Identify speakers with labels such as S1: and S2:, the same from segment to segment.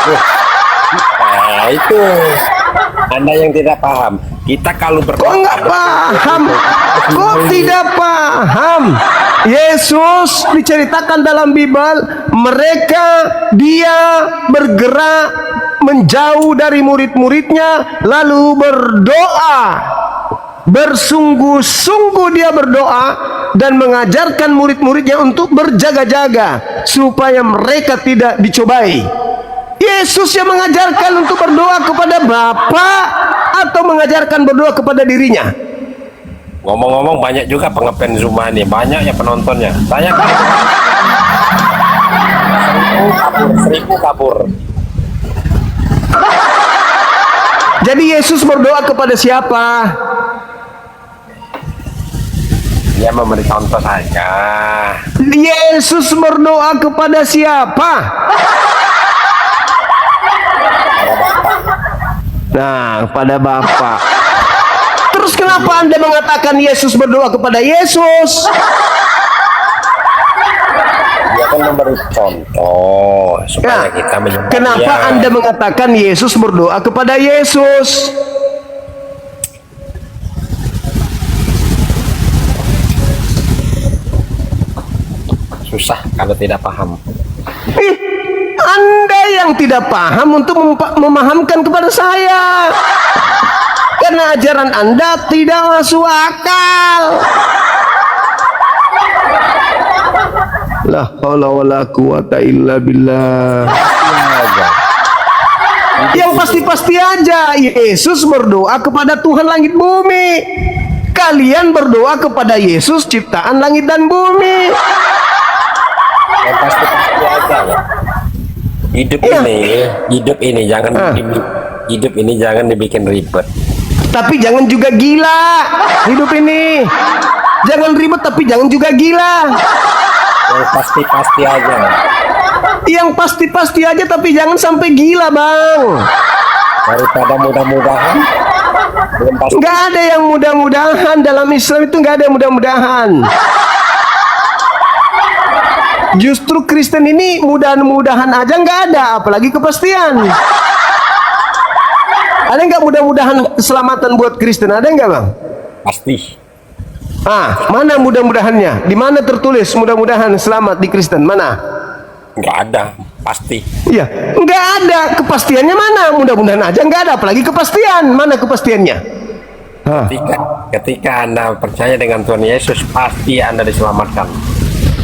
S1: Nah, itu Anda yang tidak paham. Kita kalau
S2: Kok
S1: berdoa,
S2: nggak paham? Kok tidak paham? Yesus diceritakan dalam Bible, dia bergerak menjauh dari murid-muridnya, lalu berdoa. Bersungguh-sungguh dia berdoa dan mengajarkan murid-muridnya untuk berjaga-jaga supaya mereka tidak dicobai. Yesus yang mengajarkan untuk berdoa kepada Bapa atau mengajarkan berdoa kepada dirinya?
S1: ngomong-ngomong banyak juga pengepen Zuma nih, banyak ya penontonnya. Saya seribu kabur.
S2: Jadi Yesus berdoa kepada siapa?
S1: Dia memberi contoh saja.
S2: Yesus berdoa kepada siapa? Nah, kepada Bapa. Terus kenapa Anda mengatakan Yesus berdoa kepada Yesus?
S1: Dia kan memberi contoh supaya kita menyembah
S2: Kenapa
S1: dia.
S2: Anda mengatakan Yesus berdoa kepada Yesus?
S1: Susah kalau tidak paham.
S2: Anda yang tidak paham untuk memahamkan kepada saya, karena ajaran Anda tidak masuk akal. La haula wala quwata illa billah. Yang pasti-pasti aja, Yesus berdoa kepada Tuhan langit bumi. Kalian berdoa kepada Yesus ciptaan langit dan bumi.
S1: Yang pasti-pasti aja lah. Hidup ini jangan dibikin ribet.
S2: Tapi jangan juga gila. Hidup ini jangan ribet, tapi jangan juga gila.
S1: Yang pasti-pasti aja.
S2: Yang pasti-pasti aja, tapi jangan sampai gila, Bang.
S1: Daripada mudah-mudahan belum pasti.
S2: Nggak ada yang mudah-mudahan dalam Islam, itu nggak ada yang mudah-mudahan. Justru Kristen ini mudah-mudahan aja nggak ada, apalagi kepastian. Ada nggak mudah-mudahan keselamatan buat Kristen? Ada nggak, Bang?
S1: Pasti.
S2: Mana mudah-mudahannya? Di mana tertulis mudah-mudahan selamat di Kristen? Mana?
S1: Nggak ada, pasti.
S2: Iya, nggak ada. Kepastiannya mana? Mudah-mudahan aja nggak ada, apalagi kepastian. Mana kepastiannya?
S1: Ketika Anda percaya dengan Tuhan Yesus, pasti Anda diselamatkan.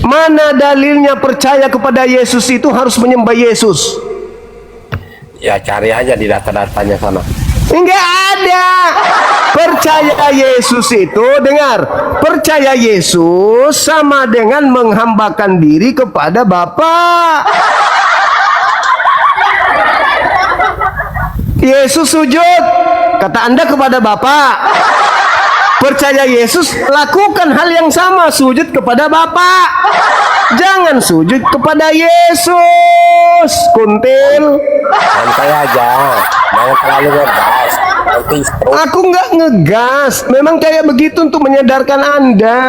S2: Mana dalilnya percaya kepada Yesus itu harus menyembah Yesus?
S1: Ya cari aja di data-datanya sana.
S2: Enggak ada. Percaya Yesus itu, dengar, percaya Yesus sama dengan menghambakan diri kepada Bapa. Yesus sujud, kata Anda kepada Bapa. Percaya Yesus, lakukan hal yang sama, sujud kepada Bapa. Jangan sujud kepada Yesus, kuntil.
S1: Santai aja, jangan terlalu ngegas. Nanti stroke.
S2: Aku nggak ngegas, memang kayak begitu untuk menyadarkan Anda.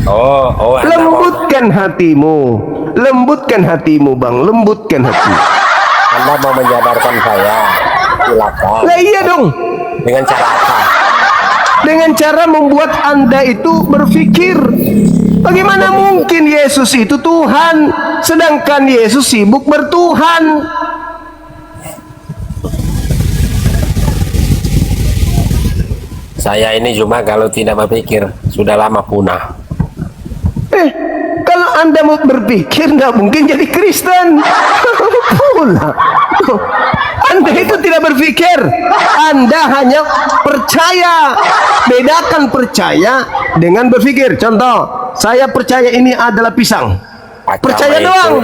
S1: Anda
S2: Lembutkan hatimu, lembutkan hatimu, Bang, lembutkan hati.
S1: Anda mau menyadarkan saya, silakan.
S2: Lah iya dong.
S1: Dengan cara apa?
S2: Dengan cara membuat Anda itu berpikir, bagaimana mungkin Yesus itu Tuhan, sedangkan Yesus sibuk bertuhan.
S1: Saya ini cuma kalau tidak berpikir sudah lama punah.
S2: Kalau Anda mau berpikir, nggak mungkin jadi Kristen. Pula. Anda itu tidak berpikir, Anda hanya percaya. Bedakan percaya dengan berpikir. Contoh, saya percaya ini adalah pisang. Percaya doang.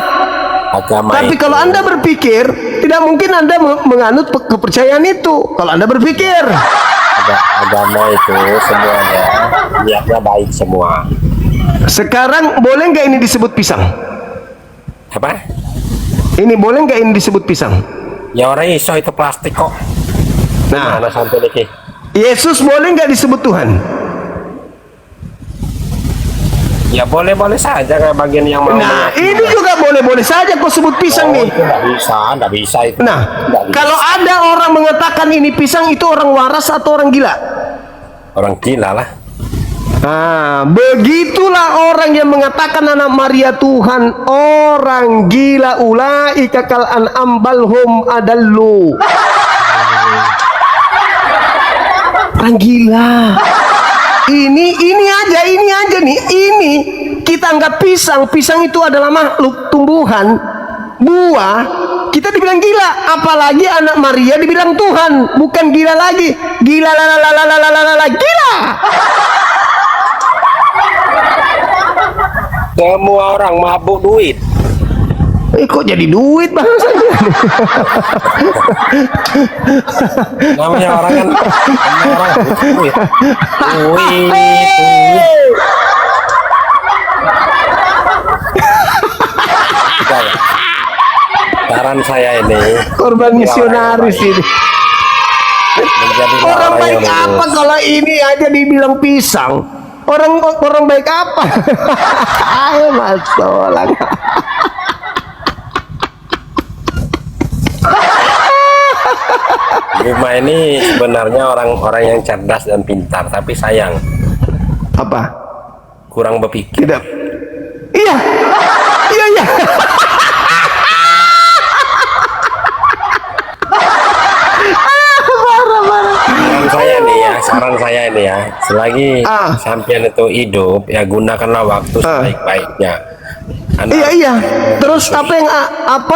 S2: Tapi kalau Anda berpikir, tidak mungkin Anda menganut kepercayaan itu. Kalau Anda berpikir,
S1: agama itu semuanya niatnya baik semua.
S2: sekarang boleh nggak ini disebut pisang?
S1: Apa?
S2: Ini boleh nggak ini disebut pisang?
S1: Ya orang iso itu plastik kok.
S2: Nah,
S1: Mana sampai lagi?
S2: Yesus boleh nggak disebut Tuhan?
S1: Ya boleh-boleh saja kayak bagian yang mau.
S2: Nah, ini juga boleh-boleh saja kau sebut pisang nih.
S1: Itu nggak bisa itu.
S2: Nah,
S1: Nggak bisa.
S2: kalau ada orang mengatakan ini pisang, itu orang waras atau orang gila?
S1: Orang gila lah.
S2: Nah, begitulah orang yang mengatakan anak Maria Tuhan, orang gila. Ulaika kal an'am bal hum adallu. Orang gila. Ini aja nih. Ini kita anggap pisang. Pisang itu adalah makhluk tumbuhan, buah. Kita dibilang gila, apalagi anak Maria dibilang Tuhan, bukan gila lagi. Gila gila.
S1: Semua orang mabuk duit.
S2: Kok jadi duit bahasanya?
S1: Namanya orang kan, namanya orang butuh duit. Duit. Udah ya. Saran saya ini
S2: Korban misionaris ini.
S1: menjadi
S2: Orang baik
S1: yang
S2: apa
S1: lurus.
S2: kalau ini aja dibilang pisang? Orang baik apa? Ayo Mas Solang.
S1: Rumah ini sebenarnya orang-orang yang cerdas dan pintar, tapi sayang
S2: Apa?
S1: kurang berpikir.
S2: Tidak. Iya.
S1: Saran saya ini ya, selagi
S2: Ah.
S1: sampean itu hidup, ya gunakanlah waktu sebaik-baiknya.
S2: Iya. Terus apa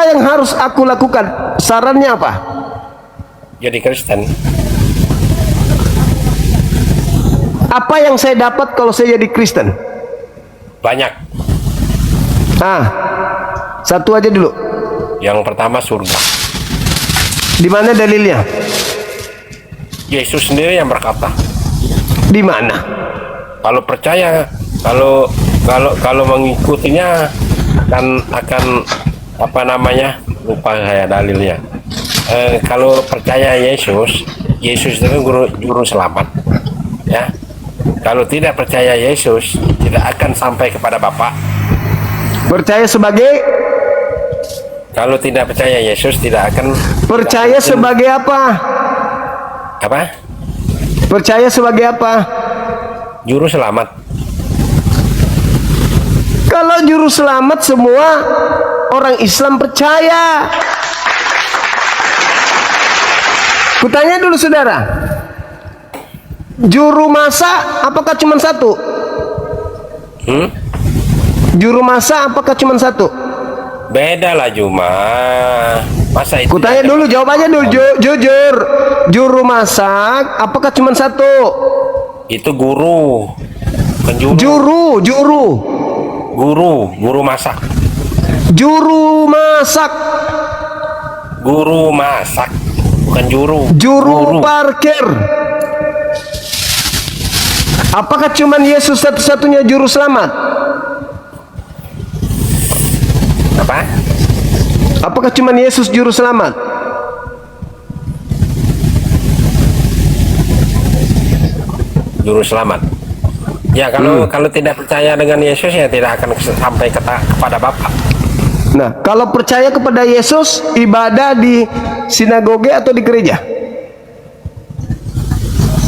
S2: yang harus aku lakukan? Sarannya apa?
S1: Jadi Kristen,
S2: Apa yang saya dapat kalau saya jadi Kristen?
S1: banyak.
S2: Satu aja dulu.
S1: Yang pertama surga.
S2: Di mana dalilnya?
S1: Yesus sendiri yang berkata.
S2: Di mana?
S1: Kalau percaya, kalau mengikutinya akan apa namanya? Lupa saya dalilnya. Kalau percaya Yesus itu juru selamat. Ya. Kalau tidak percaya Yesus, tidak akan sampai kepada Bapa.
S2: Percaya sebagai?
S1: Kalau tidak percaya Yesus, tidak akan.
S2: Percaya sebagai apa?
S1: Apa?
S2: Percaya sebagai apa?
S1: Juru selamat.
S2: Kalau juru selamat semua orang Islam percaya. Kutanya dulu saudara, juru masak apakah cuma satu? Juru masak apakah cuma satu?
S1: Beda lah Juma. Masa itu?
S2: Kutanya dulu, jawabannya dulu jujur. Juru masak apakah cuma satu?
S1: Itu guru. Penjuru. Guru masak.
S2: Juru masak.
S1: Guru masak, bukan juru.
S2: Juru parkir. Apakah cuma Yesus satu-satunya juru selamat?
S1: Apa?
S2: Apakah cuma Yesus juru selamat?
S1: Juru selamat. Ya kalau tidak percaya dengan Yesus ya tidak akan sampai kepada Bapa.
S2: Nah, kalau percaya kepada Yesus, ibadah di sinagoge atau di gereja?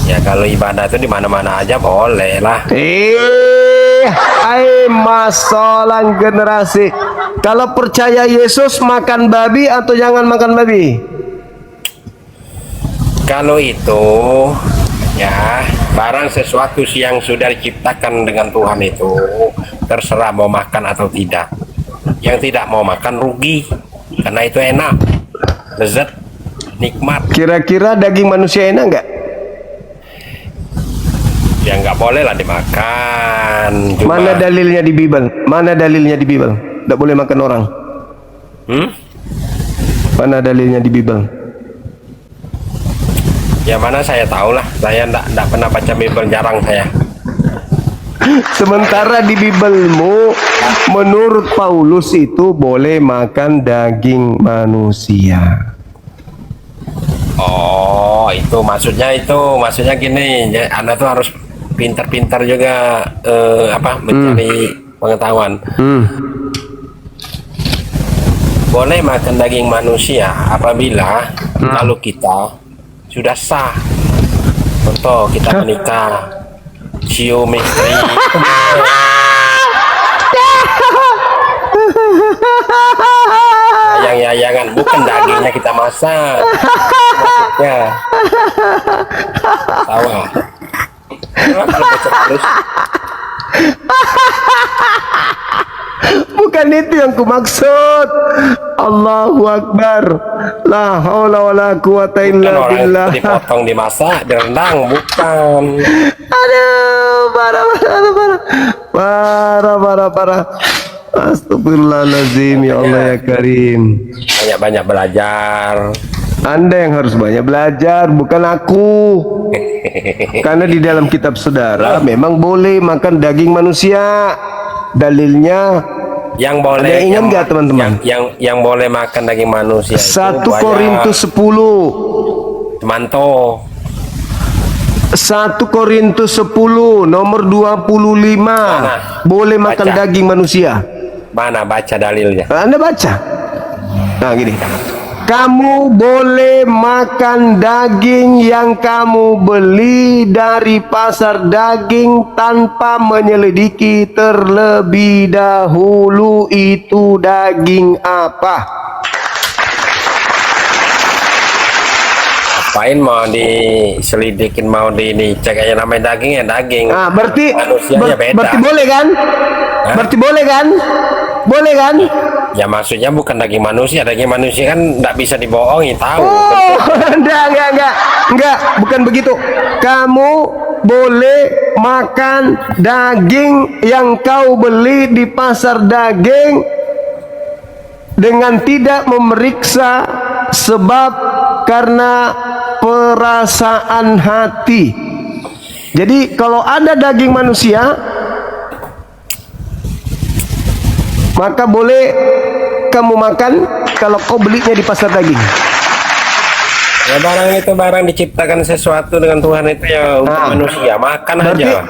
S1: Ya kalau ibadah itu di mana-mana aja boleh lah.
S2: Hai masalah generasi. Kalau percaya Yesus makan babi atau jangan makan babi?
S1: Kalau itu ya barang sesuatu yang sudah diciptakan dengan Tuhan itu terserah mau makan atau tidak. Yang tidak mau makan rugi karena itu enak, lezat, nikmat.
S2: Kira-kira daging manusia enak nggak?
S1: Ya nggak boleh lah dimakan. Cuma,
S2: Mana dalilnya di Bible? Mana dalilnya di Bible? Nggak boleh makan orang. Mana dalilnya di Bible?
S1: Ya mana saya tahu lah. Saya nggak pernah baca Bible, jarang saya.
S2: Sementara di Biblemu, menurut Paulus itu boleh makan daging manusia.
S1: Oh, itu maksudnya gini. Ya, Anda tuh harus pintar-pintar juga mencari pengetahuan. Boleh makan daging manusia apabila kalau kita sudah sah. Contoh kita menikah, cium istri. Ayang-ayangan, bukan dagingnya kita masak. Maksudnya tawa. Kalau baca terus.
S2: Bukan itu yang kumaksud. Allahu Akbar. La haula wala quwata
S1: Bukan
S2: illa
S1: orang
S2: billah.
S1: itu dipotong, dimasak, direndang, bukan.
S2: Aduh, parah. Astagfirullahaladzim, ya Allah ya Karim.
S1: Banyak-banyak belajar.
S2: Anda yang harus banyak belajar, bukan aku. Karena di dalam kitab saudara memang boleh makan daging manusia. Dalilnya
S1: Yang boleh,
S2: ada yang ingat nggak teman-teman?
S1: Yang boleh makan daging manusia
S2: 1
S1: itu
S2: Korintus 10.
S1: Manto.
S2: 1 Korintus 10 nomor 25. Boleh makan
S1: Baca.
S2: daging manusia.
S1: Mana baca dalilnya?
S2: Anda baca. Nah gini. Kamu boleh makan daging yang kamu beli dari pasar daging tanpa menyelidiki terlebih dahulu itu daging apa.
S1: Apain mau diselidikin, mau dicek aja namanya daging ya daging.
S2: Nah, berarti
S1: manusianya beda.
S2: berarti boleh kan?
S1: Hah?
S2: Berarti boleh kan? Boleh kan?
S1: Ya maksudnya bukan daging manusia kan nggak bisa dibohongi, tahu.
S2: Oh, enggak, bukan begitu. Kamu boleh makan daging yang kau beli di pasar daging dengan tidak memeriksa sebab karena perasaan hati. Jadi kalau ada daging manusia, maka boleh kamu makan kalau kau belinya di pasar daging.
S1: Ya barang itu barang diciptakan sesuatu dengan Tuhan itu ya untuk manusia, makan
S2: Berarti-
S1: aja.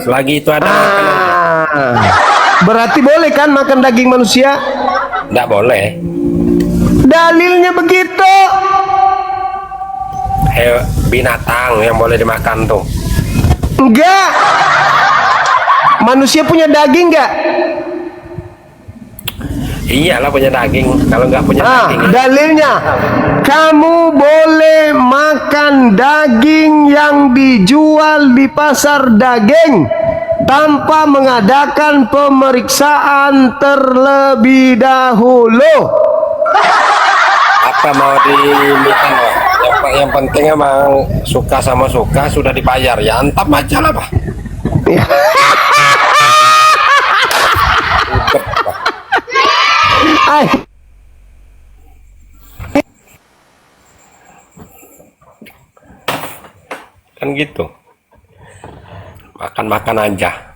S1: Selagi itu ada makan aja.
S2: Berarti boleh kan makan daging manusia?
S1: Nggak boleh.
S2: Dalilnya begitu.
S1: Binatang yang boleh dimakan tuh.
S2: Enggak. Manusia punya daging enggak?
S1: Iyalah punya daging. Kalau nggak punya daging,
S2: Dalilnya kamu boleh makan daging yang dijual di pasar daging tanpa mengadakan pemeriksaan terlebih dahulu.
S1: apa mau dimakan lah. Yang penting emang suka sama suka sudah dibayar ya, antap aja lah Pak.
S2: Ya.
S1: Ribet, Pak.
S2: Ay.
S1: Kan gitu, makan-makan aja.